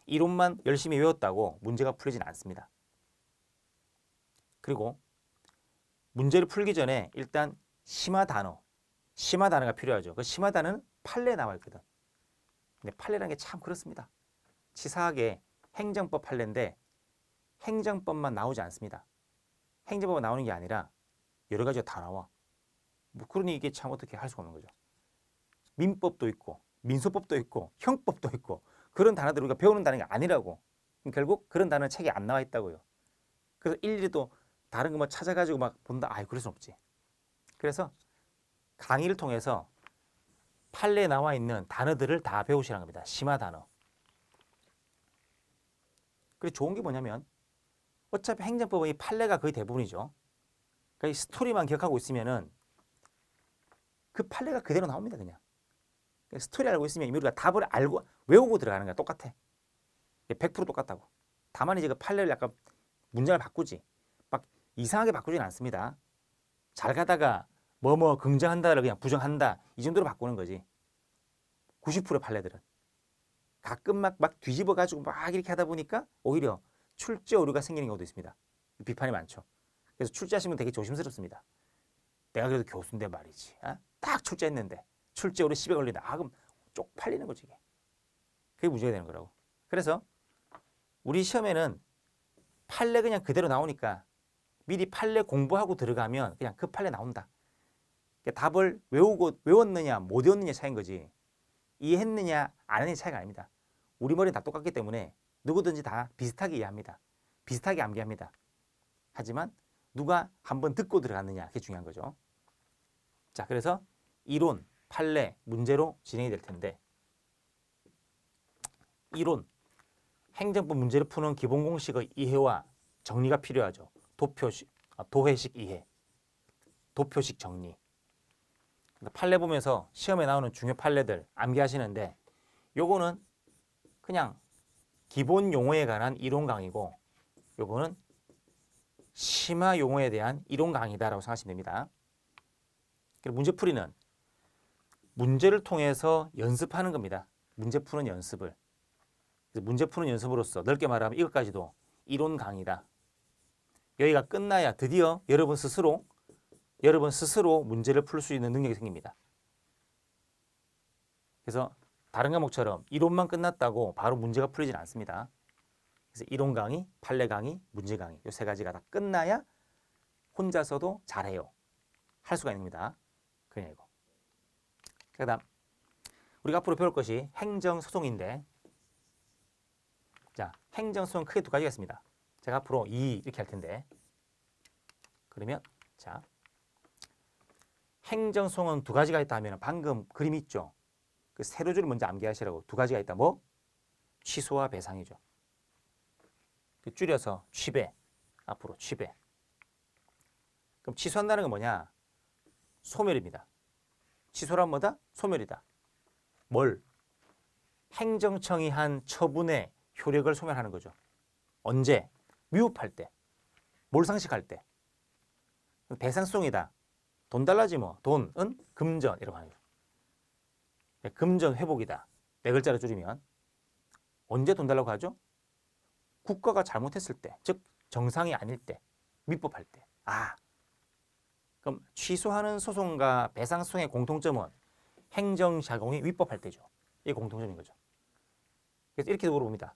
이론만 열심히 외웠다고 문제가 풀리진 않습니다. 그리고 문제를 풀기 전에 일단 심화 단어가 필요하죠. 그 심화 단어는 판례에 나와 있거든. 근데 판례라는 게 참 그렇습니다. 치사하게 행정법 판례인데 행정법만 나오지 않습니다. 행정법만 나오는 게 아니라 여러 가지가 다 나와. 뭐 그러니 이게 참 어떻게 할 수가 없는 거죠. 민법도 있고 민소법도 있고 형법도 있고 그런 단어들 우리가 배우는 단어가 아니라고. 결국 그런 단어는 책에 안 나와 있다고요. 그래서 일일이 또 다른 거 뭐 찾아가지고 막 본다. 아이 그럴 수 없지. 그래서 강의를 통해서 판례에 나와 있는 단어들을 다 배우시라는 겁니다. 심화 단어. 그리고 좋은 게 뭐냐면 어차피 행정법은 이 판례가 거의 대부분이죠. 그러니까 이 스토리만 기억하고 있으면은 그 판례가 그대로 나옵니다. 그냥. 그러니까 스토리 알고 있으면 우리가 답을 알고 외우고 들어가는 거야. 똑같아. 100% 똑같다고. 다만 이제 그 판례를 약간 문장을 바꾸지. 막 이상하게 바꾸지는 않습니다. 잘 가다가 뭐뭐 긍정한다를 그냥 부정한다. 이 정도로 바꾸는 거지. 90%의 판례들은. 가끔 막 뒤집어 가지고 막 이렇게 하다 보니까 오히려 출제 오류가 생기는 경우도 있습니다. 비판이 많죠. 그래서 출제하시면 되게 조심스럽습니다. 내가 그래도 교수인데 말이지. 딱 출제했는데 출제 오류 10에 걸린다. 그럼 쪽팔리는 거지 이게. 그게 문제가 되는 거라고. 그래서 우리 시험에는 판례 그냥 그대로 나오니까 미리 판례 공부하고 들어가면 그냥 그 판례 나온다. 그러니까 답을 외웠느냐 못 외웠느냐 차이인 거지. 이해했느냐 안 했느냐 차이가 아닙니다. 우리 머리는 다 똑같기 때문에 누구든지 다 비슷하게 이해합니다. 비슷하게 암기합니다. 하지만 누가 한번 듣고 들어갔느냐 그게 중요한 거죠. 자, 그래서 이론, 판례, 문제로 진행이 될 텐데 이론, 행정법 문제를 푸는 기본 공식의 이해와 정리가 필요하죠. 도회식 이해, 도표식 정리. 판례 보면서 시험에 나오는 중요 판례들 암기하시는데 요거는 그냥 기본 용어에 관한 이론 강의고 요거는 심화 용어에 대한 이론 강의다라고 생각하시면 됩니다. 그리고 문제풀이는 문제를 통해서 연습하는 겁니다. 문제 푸는 연습을. 그래서 문제 푸는 연습으로서 넓게 말하면 이것까지도 이론 강의다. 여기가 끝나야 드디어 여러분 스스로 문제를 풀 수 있는 능력이 생깁니다. 그래서 다른 과목처럼 이론만 끝났다고 바로 문제가 풀리지는 않습니다. 그래서 이론 강의, 판례 강의, 문제 강의 이 세 가지가 다 끝나야 혼자서도 잘해요. 할 수가 있습니다. 그냥 이거. 그다음 우리가 앞으로 배울 것이 행정소송인데 자, 행정소송 크게 두 가지가 있습니다. 제가 앞으로 이렇게 할 텐데 그러면 자 행정소송은 두 가지가 있다 하면 방금 그림 있죠. 그 세로 줄을 먼저 암기하시라고. 두 가지가 있다. 뭐? 취소와 배상이죠. 줄여서 취배. 앞으로 취배. 그럼 취소한다는 건 뭐냐? 소멸입니다. 취소란 뭐다? 소멸이다. 뭘? 행정청이 한 처분의 효력을 소멸하는 거죠. 언제? 위법할 때. 몰상식할 때. 배상소송이다. 돈 달라지 뭐. 돈은 금전 이라고 하는 거죠. 금전 회복이다. 네 글자로 줄이면 언제 돈 달라고 하죠? 국가가 잘못했을 때, 즉 정상이 아닐 때, 위법할 때. 그럼 취소하는 소송과 배상소송의 공통점은 행정작용이 위법할 때죠. 이게 공통점인 거죠. 그래서 이렇게 물어봅니다.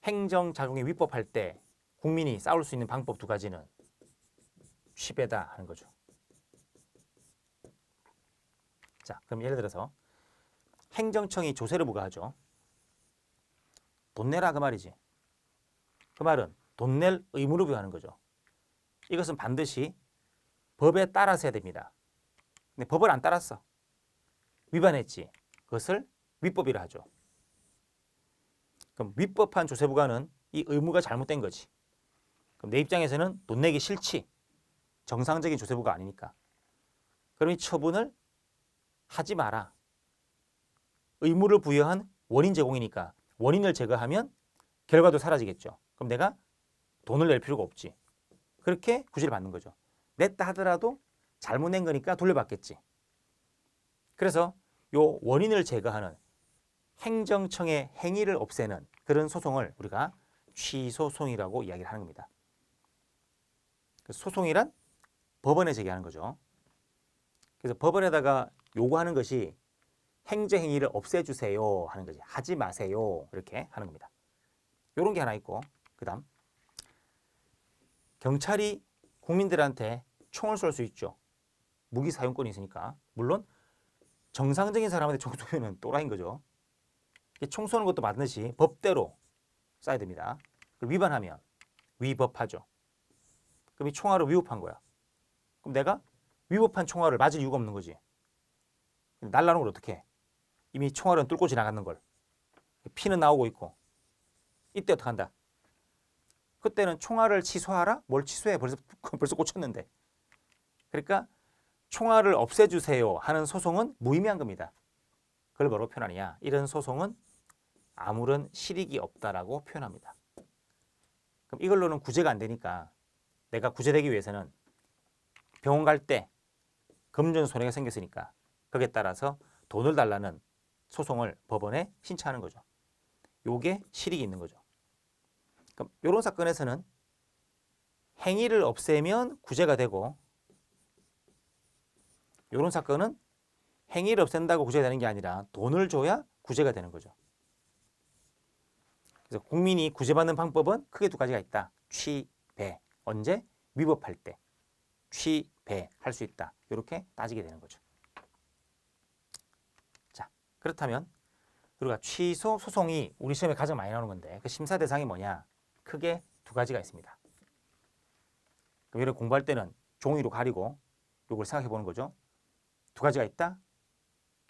행정작용이 위법할 때 국민이 싸울 수 있는 방법 두 가지는 취배다 하는 거죠. 자, 그럼 예를 들어서 행정청이 조세를 부과하죠. 돈 내라 그 말이지. 그 말은 돈 낼 의무를 부여하는 거죠. 이것은 반드시 법에 따라서 해야 됩니다. 근데 법을 안 따랐어. 위반했지. 그것을 위법이라 하죠. 그럼 위법한 조세 부과는 이 의무가 잘못된 거지. 그럼 내 입장에서는 돈 내기 싫지. 정상적인 조세 부과 아니니까. 그럼 이 처분을 하지 마라. 의무를 부여한 원인 제공이니까 원인을 제거하면 결과도 사라지겠죠. 그럼 내가 돈을 낼 필요가 없지. 그렇게 구제를 받는 거죠. 냈다 하더라도 잘못 낸 거니까 돌려받겠지. 그래서 요 원인을 제거하는 행정청의 행위를 없애는 그런 소송을 우리가 취소송이라고 이야기를 하는 겁니다. 소송이란 법원에 제기하는 거죠. 그래서 법원에다가 요구하는 것이 행정행위를 없애주세요 하는 거지. 하지 마세요 이렇게 하는 겁니다. 요런 게 하나 있고, 그 다음 경찰이 국민들한테 총을 쏠 수 있죠. 무기 사용권이 있으니까. 물론 정상적인 사람한테 총 쏘면 또라이인 거죠. 총 쏘는 것도 맞듯이 법대로 쏴야 됩니다. 그걸 위반하면 위법하죠. 그럼 이 총알을 위법한 거야. 그럼 내가 위법한 총알을 맞을 이유가 없는 거지. 날라오는 걸 어떻게 해? 이미 총알은 뚫고 지나갔는 걸. 피는 나오고 있고. 이때 어떻게 한다? 그때는 총알을 취소하라? 뭘 취소해? 벌써 꽂혔는데. 그러니까 총알을 없애주세요 하는 소송은 무의미한 겁니다. 그걸 뭐라고 표현하느냐? 이런 소송은 아무런 실익이 없다라고 표현합니다. 그럼 이걸로는 구제가 안 되니까 내가 구제되기 위해서는 병원 갈 때 금전 손해가 생겼으니까 거기에 따라서 돈을 달라는 소송을 법원에 신청하는 거죠. 요게 실익이 있는 거죠. 그럼 이런 사건에서는 행위를 없애면 구제가 되고, 이런 사건은 행위를 없앤다고 구제가 되는 게 아니라 돈을 줘야 구제가 되는 거죠. 그래서 국민이 구제받는 방법은 크게 두 가지가 있다. 취배. 언제? 위법할 때. 취배할 수 있다. 이렇게 따지게 되는 거죠. 자, 그렇다면 우리가 취소 소송이 우리 시험에 가장 많이 나오는 건데 그 심사 대상이 뭐냐? 크게 두 가지가 있습니다. 그럼 이를 공부할 때는 종이로 가리고 이걸 생각해 보는 거죠. 두 가지가 있다.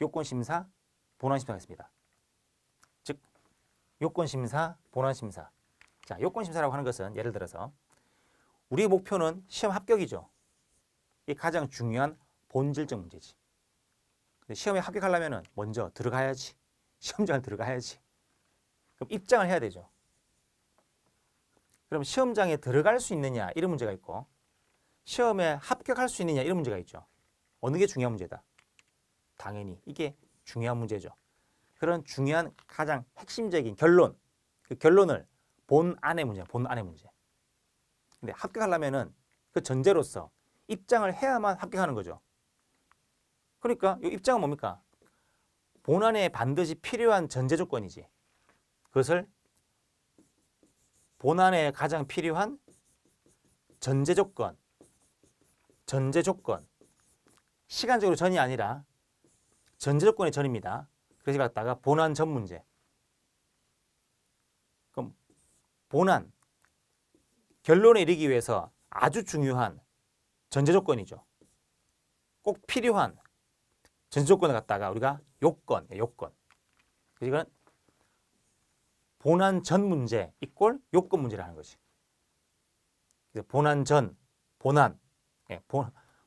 요건심사, 본안심사가 있습니다. 즉 요건심사, 본안심사. 자, 요건심사라고 하는 것은 예를 들어서 우리의 목표는 시험 합격이죠. 이게 가장 중요한 본질적 문제지. 근데 시험에 합격하려면 먼저 들어가야지. 시험장을 들어가야지. 그럼 입장을 해야 되죠. 그럼 시험장에 들어갈 수 있느냐 이런 문제가 있고, 시험에 합격할 수 있느냐 이런 문제가 있죠. 어느 게 중요한 문제다? 당연히 이게 중요한 문제죠. 그런 중요한 가장 핵심적인 결론, 그 결론을 본 안의 문제야. 본 안의 문제. 근데 합격하려면은 그 전제로서 입장을 해야만 합격하는 거죠. 그러니까 이 입장은 뭡니까? 본안에 반드시 필요한 전제 조건이지. 그것을 본안에 가장 필요한 전제 조건, 시간적으로 전이 아니라 전제 조건의 전입니다. 그래서 갖다가 본안 전 문제. 그럼 본안 결론에 이르기 위해서 아주 중요한 전제 조건이죠. 꼭 필요한 전제 조건을 갖다가 우리가 요건. 이건 본안 전 문제 이꼴 요건 문제라는 거지. 그래서 본안 전, 본안,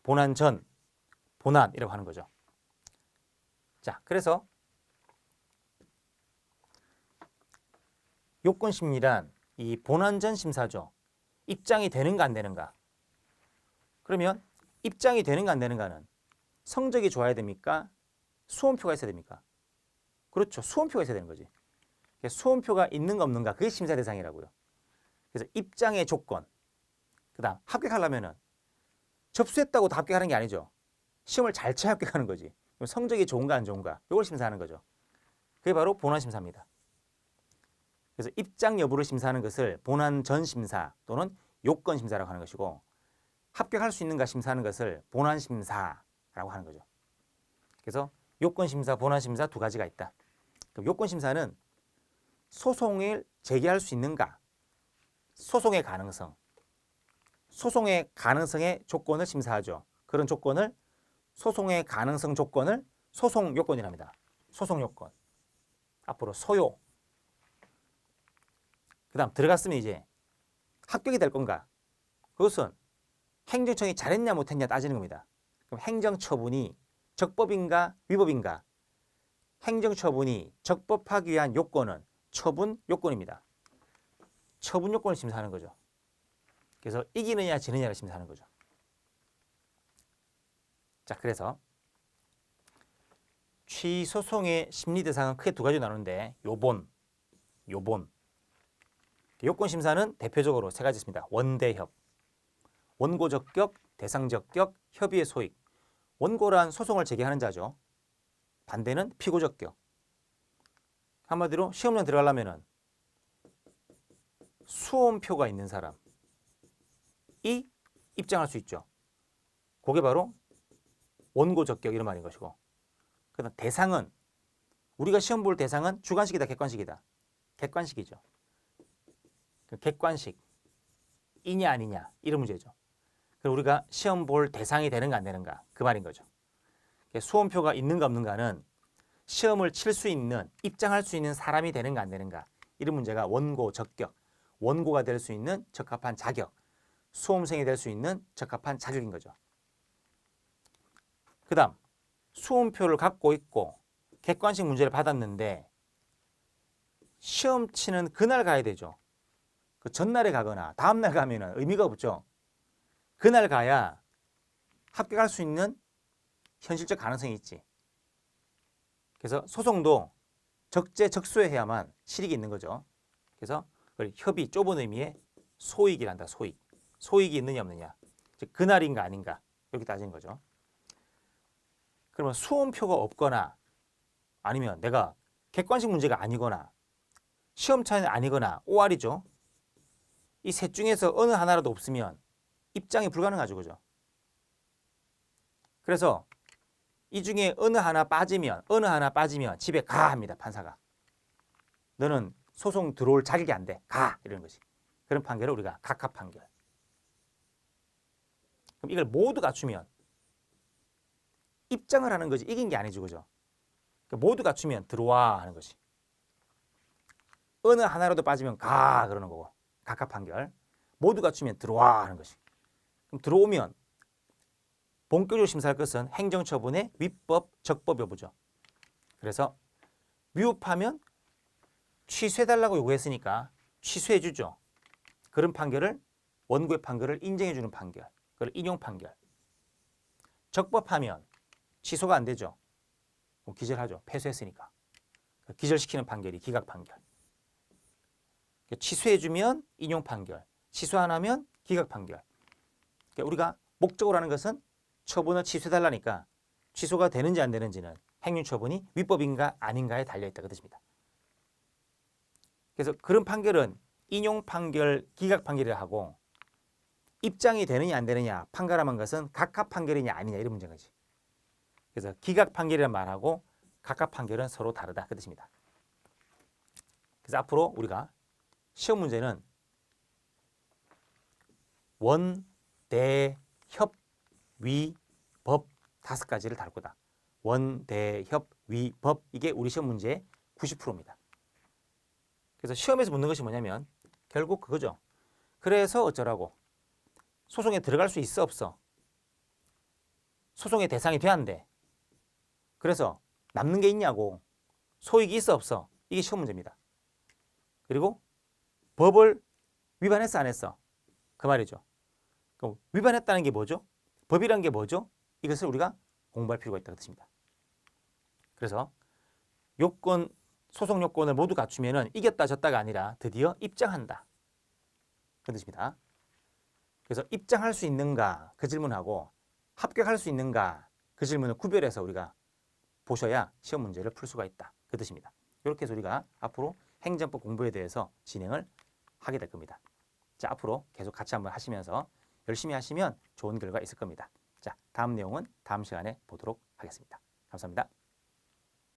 본안 전, 본안이라고 하는 거죠. 자, 그래서 요건 심리란 이 본안 전 심사죠. 입장이 되는가 안 되는가. 그러면 입장이 되는가 안 되는가는 성적이 좋아야 됩니까? 수험표가 있어야 됩니까? 그렇죠. 수험표가 있어야 되는 거지. 수험표가 있는가 없는가 그게 심사 대상이라고요. 그래서 입장의 조건, 그 다음 합격하려면은 접수했다고 다 합격하는 게 아니죠. 시험을 잘 쳐야 합격하는 거지. 그럼 성적이 좋은가 안 좋은가 이걸 심사하는 거죠. 그게 바로 본안 심사입니다. 그래서 입장 여부를 심사하는 것을 본안 전 심사 또는 요건 심사라고 하는 것이고, 합격할 수 있는가 심사하는 것을 본안 심사라고 하는 거죠. 그래서 요건 심사, 본안 심사 두 가지가 있다. 그럼 요건 심사는 소송을 제기할 수 있는가, 소송의 가능성, 소송의 가능성의 조건을 심사하죠. 그런 조건을 소송의 가능성 조건을 소송 요건이랍니다. 소송 요건. 앞으로 소요. 그 다음 들어갔으면 이제 합격이 될 건가? 그것은 행정청이 잘했냐 못했냐 따지는 겁니다. 그럼 행정처분이 적법인가 위법인가? 행정처분이 적법하기 위한 요건은 처분 요건입니다. 처분 요건을 심사하는 거죠. 그래서 이기느냐 지느냐를 심사하는 거죠. 자, 그래서 취소송의 심리 대상은 크게 두 가지로 나누는데 요본, 요건 심사는 대표적으로 세 가지 있습니다. 원대협, 원고 적격, 대상 적격, 협의의 소익. 원고란 소송을 제기하는 자죠. 반대는 피고 적격. 한마디로 시험장 들어가려면은 수험표가 있는 사람이 입장할 수 있죠. 그게 바로 원고 적격 이런 말인 것이고, 그다음 대상은 우리가 시험 볼 대상은 주관식이다, 객관식이다. 객관식이죠. 객관식 이냐 아니냐 이런 문제죠. 그럼 우리가 시험 볼 대상이 되는가 안 되는가 그 말인 거죠. 수험표가 있는가 없는가는 시험을 칠 수 있는, 입장할 수 있는 사람이 되는가 안 되는가 이런 문제가 원고 적격, 원고가 될 수 있는 적합한 자격, 수험생이 될 수 있는 적합한 자격인 거죠. 그 다음 수험표를 갖고 있고 객관식 문제를 받았는데 시험 치는 그날 가야 되죠. 그 전날에 가거나 다음날 가면은 의미가 없죠. 그날 가야 합격할 수 있는 현실적 가능성이 있지. 그래서 소송도 적재적소에 해야만 실익이 있는 거죠. 그래서 협의, 좁은 의미의 소익이란다. 소익. 소익이 있느냐 없느냐. 즉 그날인가 아닌가 이렇게 따지는 거죠. 그러면 수험표가 없거나 아니면 내가 객관식 문제가 아니거나 시험차는 아니거나 OR이죠. 이 셋 중에서 어느 하나라도 없으면 입장이 불가능하죠. 그죠? 그래서 이 중에 어느 하나 빠지면 집에 가 합니다. 판사가. 너는 소송 들어올 자격이 안 돼. 가. 이러는 것이. 그런 판결을 우리가 각하 판결. 그럼 이걸 모두 갖추면 입장을 하는 거지 이긴 게 아니죠. 그죠? 그러니까 모두 갖추면 들어와 하는 것이. 어느 하나라도 빠지면 가 그러는 거고. 각하 판결. 모두 갖추면 들어와 하는 것이. 그럼 들어오면 본격적으로 심사할 것은 행정처분의 위법, 적법 여부죠. 그래서 위법하면 취소해달라고 요구했으니까 취소해주죠. 그런 판결을 원고의 판결을 인정해주는 판결, 그걸 인용 판결. 적법하면 취소가 안 되죠. 그럼 기절하죠. 패소했으니까. 기절시키는 판결이 기각 판결. 취소해주면 인용 판결, 취소 안 하면 기각 판결. 그러니까 우리가 목적으로 하는 것은 처분을 취소해달라니까 취소가 되는지 안 되는지는 행정처분이 위법인가 아닌가에 달려있다 그 뜻입니다. 그래서 그런 판결은 인용 판결, 기각 판결이라 하고 입장이 되느냐 안 되느냐 판가름한 것은 각하 판결이냐 아니냐 이런 문제인 거지. 그래서 기각 판결이란 말하고 각하 판결은 서로 다르다 그 뜻입니다. 그래서 앞으로 우리가 시험 문제는 원, 대, 협, 위, 법 5가지를 다룰 거다. 원, 대, 협, 위, 법 이게 우리 시험 문제의 90%입니다. 그래서 시험에서 묻는 것이 뭐냐면 결국 그거죠. 그래서 어쩌라고? 소송에 들어갈 수 있어 없어? 소송의 대상이 돼야 안 돼. 그래서 남는 게 있냐고. 소익이 있어 없어? 이게 시험 문제입니다. 그리고 법을 위반했어 안 했어? 그 말이죠. 그럼 위반했다는 게 뭐죠? 법이라는 게 뭐죠? 이것을 우리가 공부할 필요가 있다는 뜻입니다. 그래서 요건, 소송 요건을 모두 갖추면은 이겼다 졌다가 아니라 드디어 입장한다. 그 뜻입니다. 그래서 입장할 수 있는가 그 질문하고 합격할 수 있는가 그 질문을 구별해서 우리가 보셔야 시험 문제를 풀 수가 있다. 그 뜻입니다. 이렇게 해서 우리가 앞으로 행정법 공부에 대해서 진행을 하게 될 겁니다. 자, 앞으로 계속 같이 한번 하시면서 열심히 하시면 좋은 결과 있을 겁니다. 자, 다음 내용은 다음 시간에 보도록 하겠습니다. 감사합니다.